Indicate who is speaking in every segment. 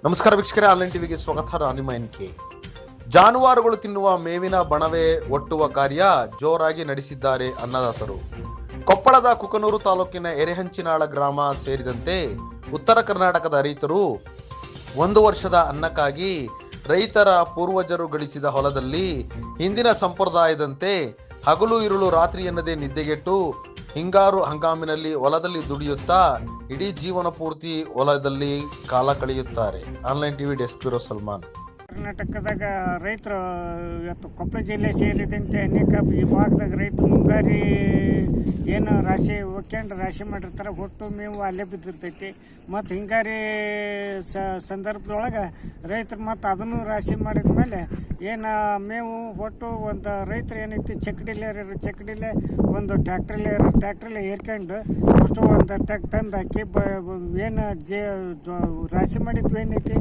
Speaker 1: ನಮಸ್ಕಾರ ವೀಕ್ಷಕರೇ, ಆನ್ಲೈನ್ ಟಿವಿಗೆ ಸ್ವಾಗತ. ನಾನು ನಿಮ್ಮ ಎನ್ಕೆ. ಜಾನುವಾರುಗಳು ತಿನ್ನುವ ಮೇವಿನ ಬಣವೆ ಒಟ್ಟುವ ಕಾರ್ಯ ಜೋರಾಗಿ ನಡೆಸಿದ್ದಾರೆ ಅನ್ನದಾತರು. ಕೊಪ್ಪಳದ ಕುಕನೂರು ತಾಲೂಕಿನ ಎರೆಹಂಚಿನಾಳ ಗ್ರಾಮ ಸೇರಿದಂತೆ ಉತ್ತರ ಕರ್ನಾಟಕದ ರೈತರು 1 ವರ್ಷದ ಅನ್ನಕ್ಕಾಗಿ ರೈತರ ಪೂರ್ವಜರು ಗಳಿಸಿದ ಹೊಲದಲ್ಲಿ ಹಿಂದಿನ ಸಂಪ್ರದಾಯದಂತೆ ಹಗಲು ಇರುಳು ರಾತ್ರಿ ಎನ್ನದೇ ನಿದ್ದೆಗೆಟ್ಟು ಹಿಂಗಾರು ಹಂಗಾಮಿನಲ್ಲಿ ಹೊಲದಲ್ಲಿ ದುಡಿಯುತ್ತಾ ಇಡೀ ಜೀವನ ಪೂರ್ತಿ ಹೊಲದಲ್ಲಿ ಕಾಲ ಕಳೆಯುತ್ತಾರೆ. Online TV desk bureau Salman.
Speaker 2: ಕರ್ನಾಟಕದಾಗ ರೈತರು ಇವತ್ತು ಕೊಪ್ಪಳ ಜಿಲ್ಲೆ ಸೇರಿದಂತೆ ಅನೇಕ ಈ ಭಾಗದಾಗ ರೈತರು ಮುಂಗಾರಿ ಏನು ರಾಶಿ ಒಕ್ಕೊಂಡು ರಾಶಿ ಮಾಡಿರ್ತಾರೆ, ಹೊಟ್ಟು ಮೇವು ಅಲ್ಲೇ ಬಿದ್ದಿರ್ತೈತಿ. ಮತ್ತು ಹಿಂಗಾರಿ ಸಂದರ್ಭದೊಳಗೆ ರೈತರು ಮತ್ತು ಅದನ್ನು ರಾಶಿ ಮಾಡಿದ ಮೇಲೆ ಏನು ಮೇವು ಹೊಟ್ಟು ಒಂದು ರೈತರು ಏನೈತಿ ಚಕ್ಕಡಿಲೆ ಒಂದು ಟ್ಯಾಕ್ಟ್ರಲ್ಲೇ ಏರ್ಕೊಂಡು ಅಷ್ಟು ಒಂದು ತಂದು ಹಾಕಿ ಏನು ರಾಶಿ ಮಾಡಿದ್ವಿ ಏನೈತಿ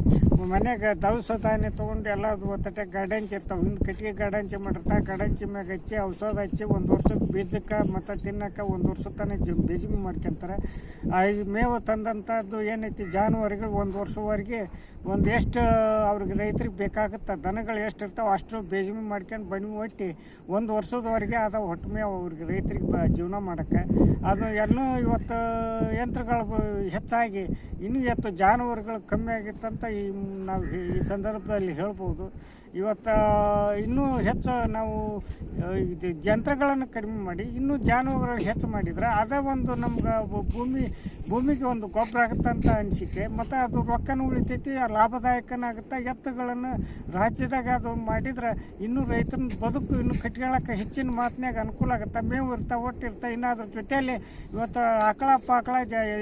Speaker 2: ಮನೆಗೆ ದವಸಧಾನ್ಯ ತೊಗೊಂಡು ಎಲ್ಲ ಒತ್ತಟೆ ಗಾಡಂಚಿ ಇರ್ತಾವೆ. ಹಿಂದೆ ಕಟ್ಟಿಗೆ ಗಾಡಂಚಿ ಮಾಡಿರ್ತಾರೆ. ಗಾಡಂಚಿ ಮ್ಯಾಗ ಹಚ್ಚಿ ಔಷಧ ಹಚ್ಚಿ 1 ವರ್ಷಕ್ಕೆ ಬೀಜಕ್ಕೆ ಮತ್ತು ತಿನ್ನಕ್ಕೆ 1 ವರ್ಷ ತನಕ ಬೀಜ ಮಾಡ್ಕೊಂತಾರೆ. ಈ ಮೇವು ತಂದಂಥದ್ದು ಏನೈತಿ ಜಾನುವಾರುಗಳು 1 ವರ್ಷವರೆಗೆ ಒಂದು ಎಷ್ಟು ಅವ್ರಿಗೆ ರೈತರಿಗೆ ಬೇಕಾಗುತ್ತೆ, ದನಗಳು ಎಷ್ಟು ಇರ್ತಾವೆ ಅಷ್ಟು ಬೇಜಮೆ ಮಾಡ್ಕೊಂಡು ಬಣಿ ಒಟ್ಟಿ 1 ವರ್ಷದವರೆಗೆ ಅದು ಹೊಟ್ಟು ಮೇವು ಅವ್ರಿಗೆ ರೈತರಿಗೆ ಜೀವನ ಮಾಡೋಕ್ಕೆ. ಅದು ಎಲ್ಲೂ ಇವತ್ತು ಯಂತ್ರಗಳು ಹೆಚ್ಚಾಗಿ ಇನ್ನೂ ಜಾನುವಾರುಗಳು ಕಮ್ಮಿ ಆಗಿತ್ತಂತ ನಾವು ಈ ಸಂದರ್ಭದಲ್ಲಿ ಹೇಳ್ಬೋದು. ಇವತ್ತು ಇನ್ನೂ ಹೆಚ್ಚು ನಾವು ಇದು ಯಂತ್ರಗಳನ್ನು ಕಡಿಮೆ ಮಾಡಿ ಇನ್ನೂ ಜಾನುವಾರುಗಳು ಹೆಚ್ಚು ಮಾಡಿದ್ರೆ ಅದೇ ಒಂದು ನಮ್ಗೆ ಭೂಮಿಗೆ ಒಂದು ಗೊಬ್ಬರ ಆಗುತ್ತೆ ಅಂತ ಅನಿಸಿಕೆ. ಮತ್ತು ಅದು ರೊಕ್ಕನೂ ಉಳಿತೈತಿ, ಲಾಭದಾಯಕನಾಗುತ್ತೆ. ಎತ್ತುಗಳನ್ನು ರಾಜ್ಯದಾಗ ಅದು ಮಾಡಿದ್ರೆ ಇನ್ನೂ ರೈತನ ಬದುಕು ಇನ್ನೂ ಕಟ್ಕೊಳ್ಳೋಕೆ ಹೆಚ್ಚಿನ ಮಾತಿನಾಗ ಅನುಕೂಲ ಆಗುತ್ತೆ. ಮೇವು ಇರ್ತಾವೆ, ಒಟ್ಟಿರ್ತಾವೆ. ಇನ್ನು ಅದ್ರ ಜೊತೆಯಲ್ಲಿ ಇವತ್ತು ಆಕಳ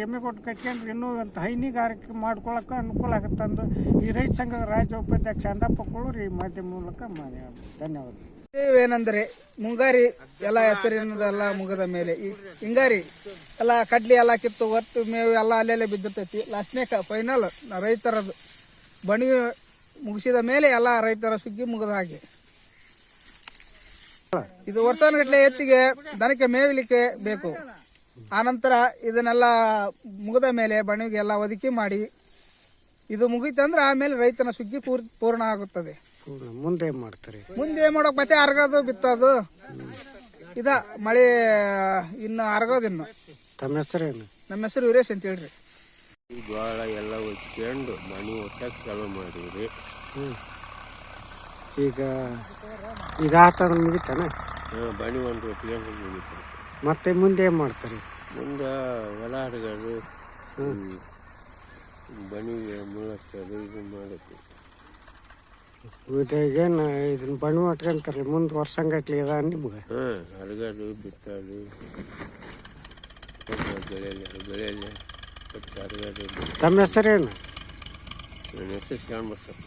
Speaker 2: ಎಮ್ಮೆ ಕೊಟ್ಟು ಕಟ್ಕೊಂಡ್ರೆ ಇನ್ನೂ ಒಂದು ಹೈನುಗಾರಿಕೆ ಮಾಡ್ಕೊಳ್ಳೋಕೆ ಅನುಕೂಲ ಆಗುತ್ತೆ ಅಂದು ಈ ರೈತ ಸಂಘದ ರಾಜ್ಯ ಉಪಾಧ್ಯಕ್ಷ ಅಂದಪ್ಪ ಕೊಳ್ಳೂರು ಈ ಮಾಧ್ಯಮ ಮೂಲಕ ಧನ್ಯವಾದ.
Speaker 3: ಏನಂದರೆ ಮುಂಗಾರಿ ಎಲ್ಲ ಹೆಸರಿನದೆಲ್ಲ ಮುಗದ ಮೇಲೆ ಈ ಹಿಂಗಾರಿ ಎಲ್ಲ ಕಡ್ಲಿ ಎಲ್ಲ ಕಿತ್ತು ಒಟ್ಟು ಮೇವು ಎಲ್ಲ ಅಲ್ಲೆಲ್ಲೇ ಬಿದ್ದಿರ್ತೈತಿ. ಲಾಸ್ಟ್ನೇಕ ಫೈನಲ್ ರೈತರದ್ದು ಬಣಿ ಮುಗಿಸಿದ ಮೇಲೆ ಎಲ್ಲ ರೈತರ ಸುಗ್ಗಿ ಮುಗಿದ ಹಾಗೆ. ಇದು ವರ್ಷಾನುಗಟ್ಟಲೆ ಎತ್ತಿಗೆ ದನಕ್ಕೆ ಮೇಯಲಿಕ್ಕೆ ಬೇಕು. ಆನಂತರ ಇದನ್ನೆಲ್ಲ ಮುಗಿದ ಮೇಲೆ ಬಣಿಗೆ ಎಲ್ಲ ಒದಗಿ ಮಾಡಿ ಇದು ಮುಗೀತಂದ್ರೆ ಆಮೇಲೆ ರೈತನ ಸುಗ್ಗಿ ಪೂರ್ಣ ಆಗುತ್ತದೆ.
Speaker 2: ಮುಂದೆ ಮಾಡ್ತಾರೆ,
Speaker 3: ಮುಂದೆ ಮಾಡೋಕೆ ಮತ್ತೆ ಅರ್ಗೋದು ಬಿತ್ತೋದು ಇದ ಮಳೆ ಇನ್ನು ಅರ್ಗೋದಿನ್ನು.
Speaker 2: ತಮ್ಮ ಹೆಸರೇನು?
Speaker 3: ನಮ್ಮ ಹೆಸರು ವೀರೇಶ್ ಅಂತ ಹೇಳ್ರಿ.
Speaker 4: ಜೋಳ ಎಲ್ಲ ಒಚ್ಕೊಂಡು ಮನೆ ಒಟ್ಟಕ್ಕೆ ಚಾಲು ಮಾಡಿವ್ರಿ.
Speaker 2: ಈಗ ಇದಾತ ಮುಗಿತಾನ?
Speaker 4: ಬಣಿ ಒಂದು ಒಟ್ಕೊಂಡು ಮುಗಿತು.
Speaker 2: ಮತ್ತೆ ಮುಂದೆ ಏನು ಮಾಡ್ತಾರೆ?
Speaker 4: ಮುಂದೆ ಹೊಲ ಹರಗೋದು, ಬಣಿಗೆ ಮುಳಚ್ಚೋದು ಇದು ಮಾಡೋದು.
Speaker 2: ಇದಾಗೇನು ಇದನ್ನ ಬಣಿ ಹೊಟ್ಕೊಂತಾರಲ್ಲ, ಮುಂದೆ ವರ್ಷಂಗಟ್ಲಿ ಅದ ನಿಮ್ಗೆ?
Speaker 4: ಹರಗೋದು, ಬಿತ್ತೋದು, ಬೆಳೆಯಲ್ಲಿ ಹರಗೋದು.
Speaker 2: ತಮ್ಮ ಹೆಸರೇನು?
Speaker 4: ನನ್ನ ಹೆಸರು ಶ್ಯಾಮಬಸಪ್ಪ.